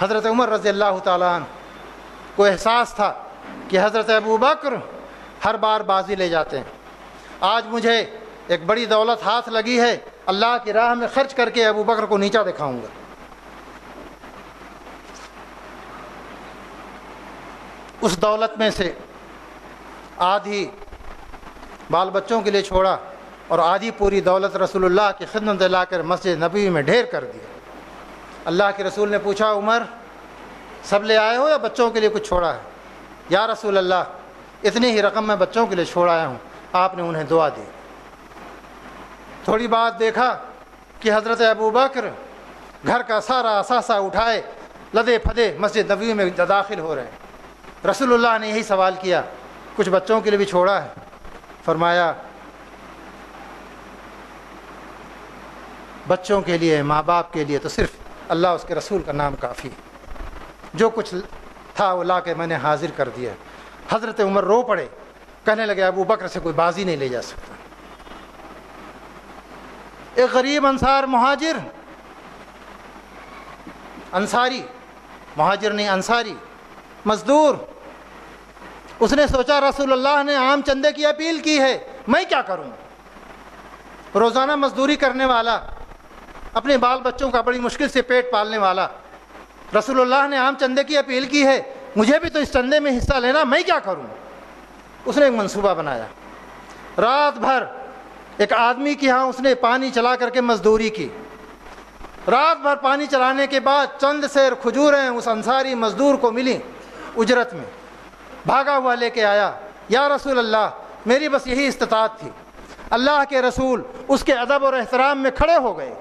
حضرت عمر رضی اللہ تعالیٰ عنہ کو احساس تھا کہ حضرت ابو بکر ہر بار بازی لے جاتے ہیں، آج مجھے ایک بڑی دولت ہاتھ لگی ہے، اللہ کی راہ میں خرچ کر کے ابو بکر کو نیچا دکھاؤں گا۔ اس دولت میں سے آدھی بال بچوں کے لیے چھوڑا اور آدھی پوری دولت رسول اللہ کی خدمت لا کر مسجد نبوی میں ڈھیر کر دیا۔ اللہ کے رسول نے پوچھا، عمر سب لے آئے ہو یا بچوں کے لیے کچھ چھوڑا ہے؟ یا رسول اللہ اتنی ہی رقم میں بچوں کے لیے چھوڑ آیا ہوں۔ آپ نے انہیں دعا دی۔ تھوڑی بات دیکھا کہ حضرت ابو بکر گھر کا سارا اثاثہ اٹھائے لدے پھدے مسجد نبوی میں داخل ہو رہے ہیں۔ رسول اللہ نے یہی سوال کیا، کچھ بچوں کے لیے بھی چھوڑا ہے؟ فرمایا بچوں کے لیے، ماں باپ کے لیے تو صرف اللہ اس کے رسول کا نام کافی ہے، جو کچھ تھا وہ لا کے میں نے حاضر کر دیا۔ حضرت عمر رو پڑے، کہنے لگے ابو بکر سے کوئی بازی نہیں لے جا سکتا۔ ایک غریب انصار مہاجر، انصاری، مہاجر نہیں انصاری، مزدور، اس نے سوچا رسول اللہ نے عام چندے کی اپیل کی ہے، میں کیا کروں؟ روزانہ مزدوری کرنے والا، اپنے بال بچوں کا بڑی مشکل سے پیٹ پالنے والا، رسول اللہ نے عام چندے کی اپیل کی ہے، مجھے بھی تو اس چندے میں حصہ لینا، میں کیا کروں؟ اس نے ایک منصوبہ بنایا۔ رات بھر ایک آدمی کے ہاں اس نے پانی چلا کر کے مزدوری کی۔ رات بھر پانی چلانے کے بعد چند سیر کھجوریں اس انصاری مزدور کو ملی اجرت میں۔ بھاگا ہوا لے کے آیا، یا رسول اللہ میری بس یہی استطاعت تھی۔ اللہ کے رسول اس کے ادب اور احترام میں کھڑے ہو گئے،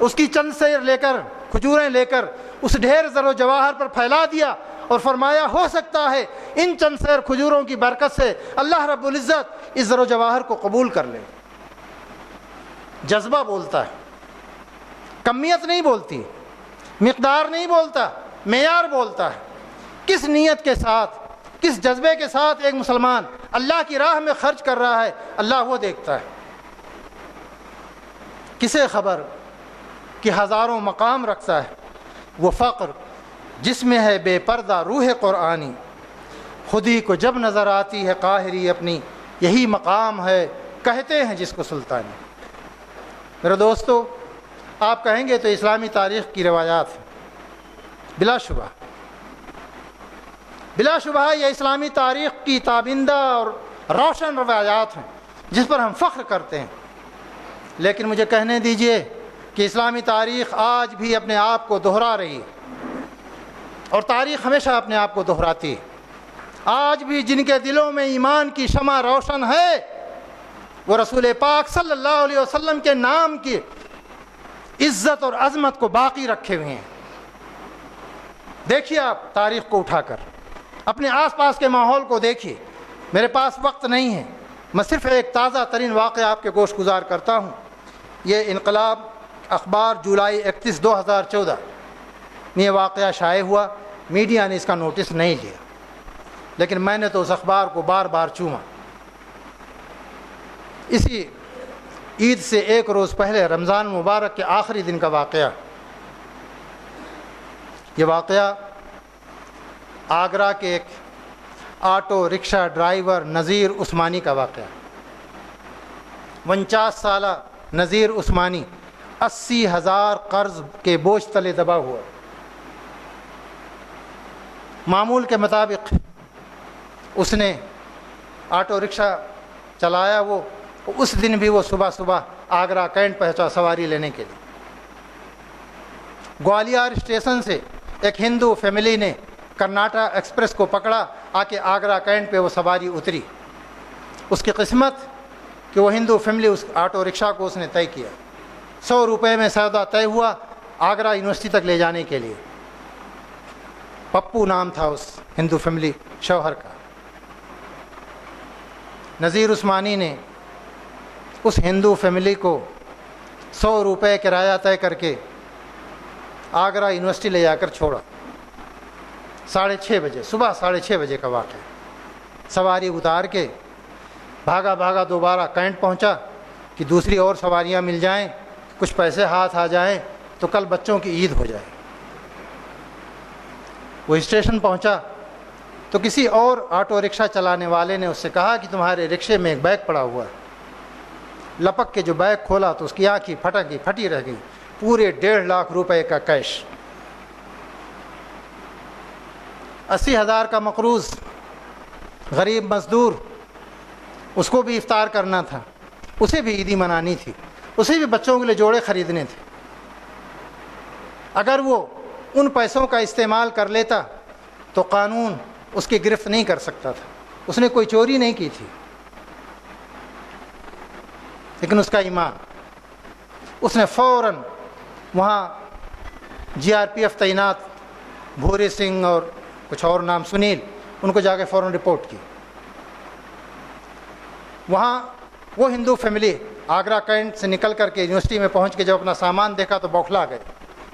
اس کی چند سیر لے کر، کھجوریں لے کر اس ڈھیر زر و جواہر پر پھیلا دیا اور فرمایا ہو سکتا ہے ان چند سیر کھجوروں کی برکت سے اللہ رب العزت اس زر و جواہر کو قبول کر لے۔ جذبہ بولتا ہے، کمیت نہیں بولتی، مقدار نہیں بولتا، معیار بولتا ہے۔ کس نیت کے ساتھ، کس جذبے کے ساتھ ایک مسلمان اللہ کی راہ میں خرچ کر رہا ہے، اللہ وہ دیکھتا ہے۔ کسے خبر کہ ہزاروں مقام رکھتا ہے وہ فقر جس میں ہے بے پردہ روح قرآنی، خودی کو جب نظر آتی ہے قاہری اپنی، یہی مقام ہے کہتے ہیں جس کو سلطانی۔ میرے دوستو، آپ کہیں گے تو اسلامی تاریخ کی روایات ہیں، بلا شبہ بلا شبہ یہ اسلامی تاریخ کی تابندہ اور روشن روایات ہیں جس پر ہم فخر کرتے ہیں، لیکن مجھے کہنے دیجئے کہ اسلامی تاریخ آج بھی اپنے آپ کو دہرا رہی ہے، اور تاریخ ہمیشہ اپنے آپ کو دہراتی ہے۔ آج بھی جن کے دلوں میں ایمان کی شمع روشن ہے وہ رسول پاک صلی اللہ علیہ وسلم کے نام کی عزت اور عظمت کو باقی رکھے ہوئے ہیں۔ دیکھیے آپ تاریخ کو اٹھا کر، اپنے آس پاس کے ماحول کو دیکھیے۔ میرے پاس وقت نہیں ہے، میں صرف ایک تازہ ترین واقعہ آپ کے گوش گزار کرتا ہوں۔ یہ انقلاب اخبار جولائی 31 2014 میں یہ واقعہ شائع ہوا، میڈیا نے اس کا نوٹس نہیں لیا، لیکن میں نے تو اس اخبار کو بار بار چوما۔ اسی عید سے ایک روز پہلے رمضان مبارک کے آخری دن کا واقعہ۔ یہ واقعہ آگرہ کے ایک آٹو رکشہ ڈرائیور نذیر عثمانی کا واقعہ۔ 49 سالہ نذیر عثمانی 80,000 قرض کے بوجھ تلے دبا ہوا۔ معمول کے مطابق اس نے آٹو رکشہ چلایا، وہ اس دن بھی وہ صبح صبح آگرہ کینٹ پہنچا سواری لینے کے لیے۔ گوالیار اسٹیشن سے ایک ہندو فیملی نے کرناٹا ایکسپریس کو پکڑا، آ کے آگرہ کینٹ پہ وہ سواری اتری۔ اس کی قسمت کہ وہ ہندو فیملی اس آٹو رکشہ کو اس نے طے کیا۔ 100 روپے میں سودا طے ہوا آگرہ یونیورسٹی تک لے جانے کے لیے۔ پپو نام تھا اس ہندو فیملی شوہر کا۔ نذیر عثمانی نے اس ہندو فیملی کو 100 روپے کرایہ طے کر کے آگرہ یونیورسٹی لے جا کر چھوڑا۔ 6:30 بجے، صبح 6:30 بجے کا واقعہ۔ سواری اتار کے بھاگا بھاگا دوبارہ کینٹ پہنچا کہ دوسری اور سواریاں مل جائیں، کچھ پیسے ہاتھ آ جائیں تو کل بچوں کی عید ہو جائے۔ وہ اسٹیشن پہنچا تو کسی اور آٹو رکشہ چلانے والے نے اس سے کہا کہ تمہارے رکشے میں ایک بیگ پڑا ہوا ہے۔ لپک کے جو بیگ کھولا تو اس کی آنکھ پھٹی رہ گئی، پورے 1.5 لاکھ روپے کا کیش، 80,000 کا مقروض، غریب مزدور، اس کو بھی افطار کرنا تھا، اسے بھی عیدی منانی تھی، اسے بھی بچوں کے لیے جوڑے خریدنے تھے۔ اگر وہ ان پیسوں کا استعمال کر لیتا تو قانون اس کی گرفت نہیں کر سکتا تھا، اس نے کوئی چوری نہیں کی تھی، لیکن اس کا ایمان، اس نے فوراً وہاں GRPF تعینات بھوری سنگھ اور کچھ اور نام سنیل، ان کو جا کے فوراً رپورٹ کی۔ وہاں وہ ہندو فیملی آگرہ کینٹ سے نکل کر کے یونیورسٹی میں پہنچ کے جب اپنا سامان دیکھا تو بوکھلا گئے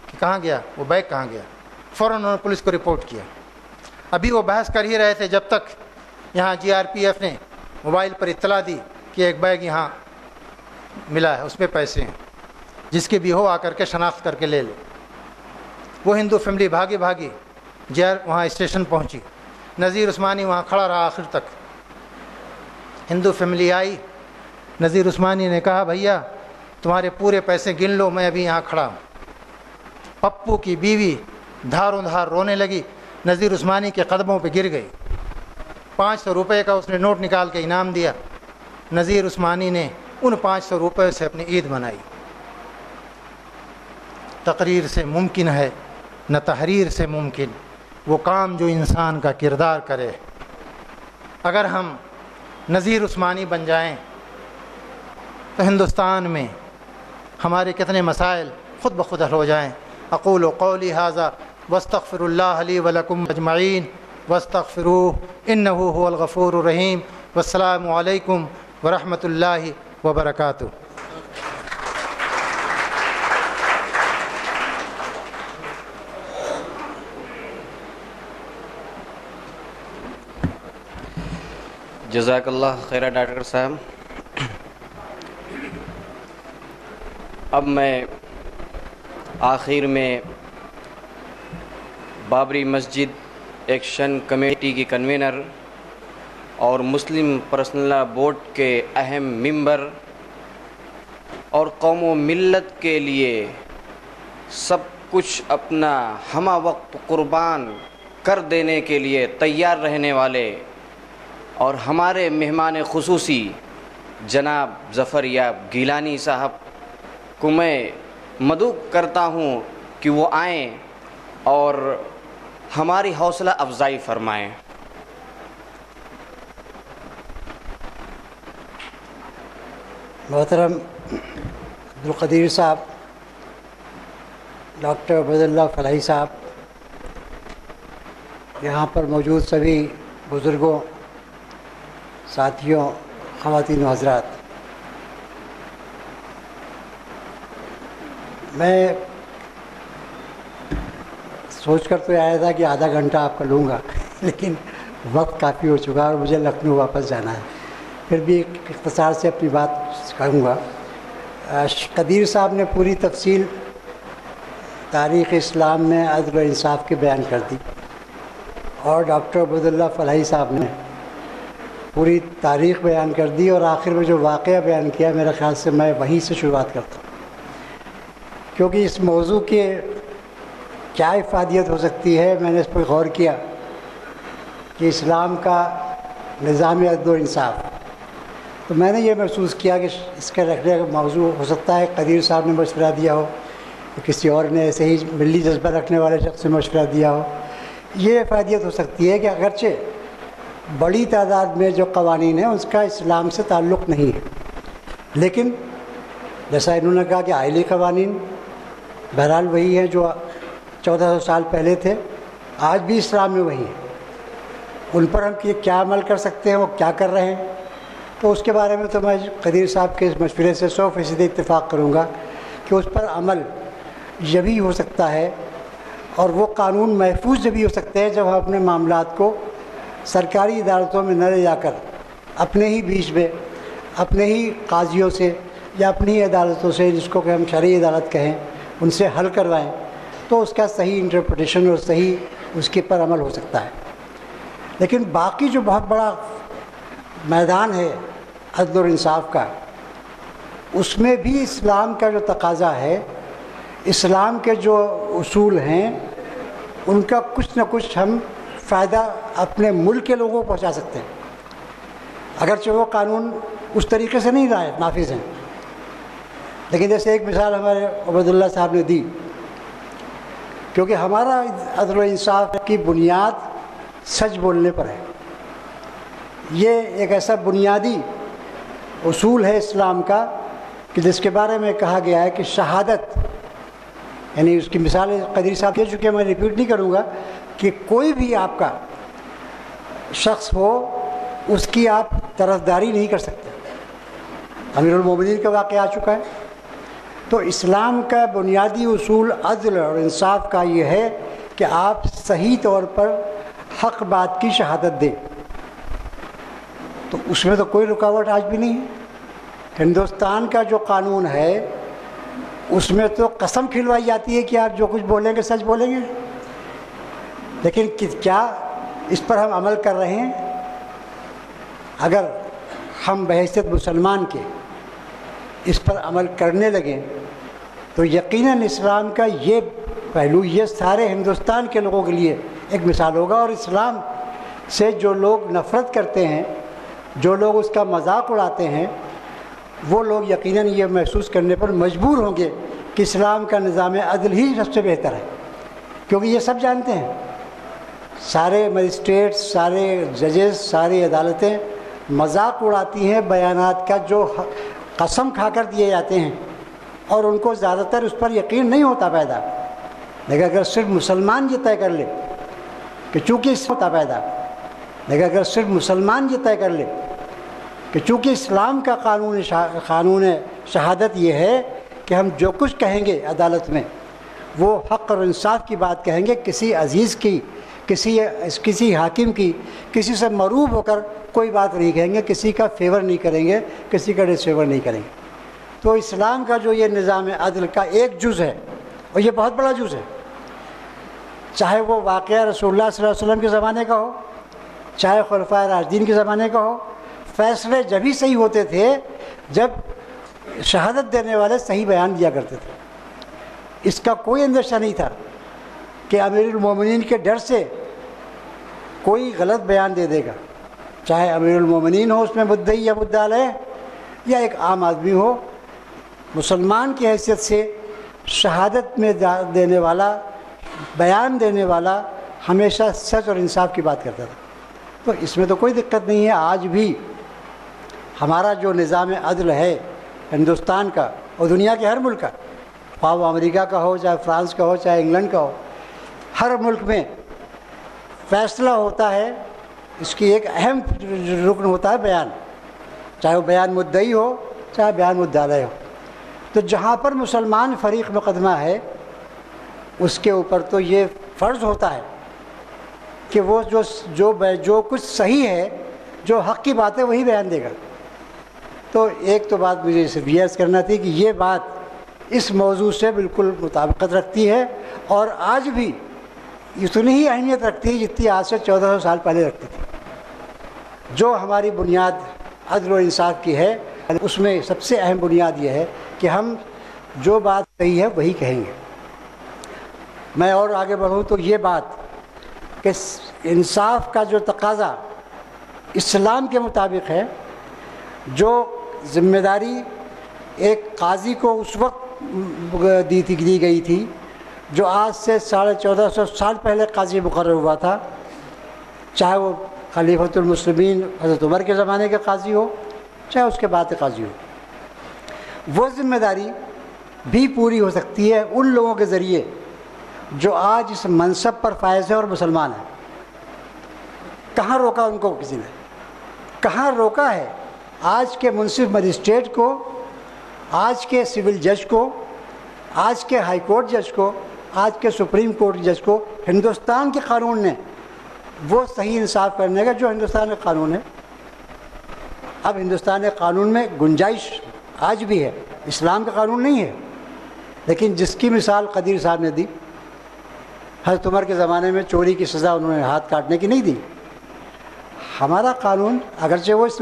کہ کہاں گیا وہ بیگ، کہاں گیا۔ فوراً انہوں نے پولیس کو رپورٹ کیا۔ ابھی وہ بحث کر ہی رہے تھے جب تک یہاں GRPF نے موبائل پر اطلاع دی کہ ایک بیگ یہاں ملا ہے، اس میں پیسے ہیں، جس کے بھی ہو آ کر کے شناخت کر کے لے لو۔ وہ ہندو فیملی بھاگی وہاں اسٹیشن پہنچی، نذیر عثمانی وہاں کھڑا رہا آخر تک۔ ہندو فیملی آئی، نذیر عثمانی نے کہا بھیا تمہارے پورے پیسے گن لو، میں ابھی یہاں کھڑا ہوں۔ پپو کی بیوی دھاروں دھار رونے لگی، نذیر عثمانی کے قدموں پہ گر گئی۔ 500 روپے کا اس نے نوٹ نکال کے انعام دیا۔ نذیر عثمانی نے ان 500 روپے سے اپنی عید منائی۔ تقریر سے ممکن ہے نہ تحریر سے ممکن وہ کام جو انسان کا کردار کرے۔ اگر ہم نذیر عثمانی بن جائیں تو ہندوستان میں ہمارے کتنے مسائل خود بخود حل ہو جائیں۔ اقول قولی ھذا واستغفر اللہ لی ولکم اجمعین واستغفروہ انہ ھو الغفور الرحیم، والسلام علیکم ورحمۃ اللہ وبرکاتہ۔ جزاک اللہ خیر ڈاکٹر صاحب۔ اب میں آخر میں بابری مسجد ایکشن کمیٹی کی کنوینر اور مسلم پرسنل لا بورڈ کے اہم ممبر اور قوم و ملت کے لیے سب کچھ اپنا ہمہ وقت قربان کر دینے کے لیے تیار رہنے والے اور ہمارے مہمان خصوصی جناب ظفر یاب گیلانی صاحب کو میں مدعو کرتا ہوں کہ وہ آئیں اور ہماری حوصلہ افزائی فرمائیں۔ محترم عبدالقدیر صاحب، ڈاکٹر عبداللہ فلاحی صاحب، یہاں پر موجود سبھی بزرگوں، ساتھیوں، خواتین و حضرات، میں سوچ کر تو آیا تھا کہ آدھا گھنٹہ آپ کا لوں گا، لیکن وقت کافی ہو چکا اور مجھے لکھنؤ واپس جانا ہے۔ پھر بھی ایک اختصار سے اپنی بات کہوں گا۔ قدیر صاحب نے پوری تفصیل تاریخ اسلام میں عدل و انصاف کی بیان کر دی، اور ڈاکٹر عبداللہ فلاحی صاحب نے پوری تاریخ بیان کر دی، اور آخر میں جو واقعہ بیان کیا میرے خیال سے میں وہیں سے شروعات کرتا ہوں، کیونکہ اس موضوع کے کیا افادیت ہو سکتی ہے۔ میں نے اس پر غور کیا کہ اسلام کا نظام عدل و انصاف، تو میں نے یہ محسوس کیا کہ اس کا رکھنے کا موضوع ہو سکتا ہے قدیر صاحب نے مشورہ دیا ہو، کسی اور نے ایسے ہی ملی جذبہ رکھنے والے شخص نے مشورہ دیا ہو۔ یہ افادیت ہو سکتی ہے کہ اگرچہ بڑی تعداد میں جو قوانین ہیں اس کا اسلام سے تعلق نہیں ہے، لیکن جیسا انہوں نے کہا کہ آئلی قوانین بہرحال وہی ہیں جو 1400 سال پہلے تھے، آج بھی اسلام میں وہی ہیں، ان پر ہم کیا عمل کر سکتے ہیں، وہ کیا کر رہے ہیں۔ تو اس کے بارے میں تو میں قدیر صاحب کے اس مشورے سے 100% اتفاق کروں گا کہ اس پر عمل جبھی ہو سکتا ہے اور وہ قانون محفوظ جبھی ہو سکتے ہیں جب ہم اپنے معاملات کو سرکاری عدالتوں میں نہ لے جا کر اپنے ہی بیچ میں اپنے ہی قاضیوں سے یا اپنی ہی عدالتوں سے، جس کو کہ ہم شرعی عدالت کہیں، ان سے حل کروائیں، تو اس کا صحیح انٹرپریٹیشن اور صحیح اس کے پر عمل ہو سکتا ہے. لیکن باقی جو بہت بڑا میدان ہے عدل اور انصاف کا، اس میں بھی اسلام کا جو تقاضا ہے، اسلام کے جو اصول ہیں، ان کا کچھ نہ کچھ ہم فائدہ اپنے ملک کے لوگوں کو پہنچا سکتے ہیں، اگرچہ وہ قانون اس طریقے سے نہیں نافذ ہیں. لیکن جیسے ایک مثال ہمارے عبید اللہ صاحب نے دی، کیونکہ ہمارا عدل و انصاف کی بنیاد سچ بولنے پر ہے. یہ ایک ایسا بنیادی اصول ہے اسلام کا کہ جس کے بارے میں کہا گیا ہے کہ شہادت، یعنی اس کی مثال قدری صاحب کہہ چکے ہیں، میں ریپیٹ نہیں کروں گا، کہ کوئی بھی آپ کا شخص ہو اس کی آپ طرفداری نہیں کر سکتے. امیر المومنین کا واقعہ آ چکا ہے. تو اسلام کا بنیادی اصول عدل اور انصاف کا یہ ہے کہ آپ صحیح طور پر حق بات کی شہادت دیں. تو اس میں تو کوئی رکاوٹ آج بھی نہیں ہے. ہندوستان کا جو قانون ہے اس میں تو قسم کھلوائی جاتی ہے کہ آپ جو کچھ بولیں گے سچ بولیں گے. لیکن کیا اس پر ہم عمل کر رہے ہیں؟ اگر ہم بحیثیت مسلمان کے اس پر عمل کرنے لگیں تو یقیناً اسلام کا یہ پہلو یہ سارے ہندوستان کے لوگوں کے لیے ایک مثال ہوگا. اور اسلام سے جو لوگ نفرت کرتے ہیں، جو لوگ اس کا مذاق اڑاتے ہیں، وہ لوگ یقیناً یہ محسوس کرنے پر مجبور ہوں گے کہ اسلام کا نظام عدل ہی سب سے بہتر ہے. کیونکہ یہ سب جانتے ہیں، سارے مجسٹریٹ، سارے ججز، ساری عدالتیں مذاق اڑاتی ہیں بیانات کا جو قسم کھا کر دیے جاتے ہیں، اور ان کو زیادہ تر اس پر یقین نہیں ہوتا پیدا. لیکن اگر صرف مسلمان یہ طے کر لے کہ چونکہ اس ہوتا پیدا، لیکن اگر صرف مسلمان یہ طے کر لے کہ چونکہ اسلام کا قانون شہادت یہ ہے کہ ہم جو کچھ کہیں گے عدالت میں وہ حق اور انصاف کی بات کہیں گے، کسی عزیز کی، کسی حاکم کی، کسی سے مروب ہو کر کوئی بات نہیں کہیں گے، کسی کا فیور نہیں کریں گے، کسی کا ڈس فیور نہیں کریں گے. تو اسلام کا جو یہ نظام عدل کا ایک جز ہے، اور یہ بہت بڑا جز ہے، چاہے وہ واقعہ رسول اللہ صلی اللہ علیہ وسلم کے زمانے کا ہو، چاہے خلفائے راشدین کے زمانے کا ہو، فیصلے جبھی صحیح ہوتے تھے جب شہادت دینے والے صحیح بیان دیا کرتے تھے. اس کا کوئی اندیشہ نہیں تھا کہ امیر المومنین کے ڈر سے کوئی غلط بیان دے دے گا، چاہے امیر المومنین ہو اس میں مدعی یا مدعا علیہ، یا ایک عام آدمی ہو. مسلمان کی حیثیت سے شہادت میں دینے والا، بیان دینے والا ہمیشہ سچ اور انصاف کی بات کرتا تھا. تو اس میں تو کوئی دقت نہیں ہے. آج بھی ہمارا جو نظام عدل ہے ہندوستان کا اور دنیا کے ہر ملک کا، خواہ وہ امریکہ کا ہو، چاہے فرانس کا ہو، چاہے انگلینڈ کا ہو، ہر ملک میں فیصلہ ہوتا ہے، اس کی ایک اہم رکن ہوتا ہے بیان، چاہے وہ بیان مدعی ہو چاہے بیان مدعا علیہ ہو. تو جہاں پر مسلمان فریق مقدمہ ہے اس کے اوپر تو یہ فرض ہوتا ہے کہ وہ جو کچھ صحیح ہے، جو حق کی بات ہے وہی بیان دے گا. تو ایک تو بات مجھے صرف یہ عرض کرنا تھی کہ یہ بات اس موضوع سے بالکل مطابقت رکھتی ہے، اور آج بھی اتنی ہی اہمیت رکھتی ہے جتنی آج سے 1400 سال پہلے رکھتی تھی. جو ہماری بنیاد عدل و انصاف کی ہے اس میں سب سے اہم بنیاد یہ ہے کہ ہم جو بات صحیح ہے وہی کہیں گے. میں اور آگے بڑھوں تو یہ بات کہ انصاف کا جو تقاضا اسلام کے مطابق ہے، جو ذمہ داری ایک قاضی کو اس وقت دی گئی تھی جو آج سے 1450 سال پہلے قاضی مقرر ہوا تھا، چاہے وہ خلیفۃ المسلمین حضرت عمر کے زمانے کے قاضی ہو چاہے اس کے بعد کے قاضی ہو، وہ ذمہ داری بھی پوری ہو سکتی ہے ان لوگوں کے ذریعے جو آج اس منصب پر فائز ہیں اور مسلمان ہیں. کہاں روکا ان کو کسی نے؟ کہاں روکا ہے؟ آج کے منصف مجسٹریٹ کو، آج کے سول جج کو، آج کے ہائی کورٹ جج کو، آج کے سپریم کورٹ جج کو ہندوستان کے قانون نے وہ صحیح انصاف کرنے کا جو ہندوستان کا قانون ہے. اب ہندوستان کے قانون میں گنجائش آج بھی ہے، اسلام کا قانون نہیں ہے، لیکن جس کی مثال قدیر صاحب نے دی حضرت عمر کے زمانے میں چوری کی سزا انہوں نے ہاتھ کاٹنے کی نہیں دی. ہمارا قانون اگرچہ وہ اسلام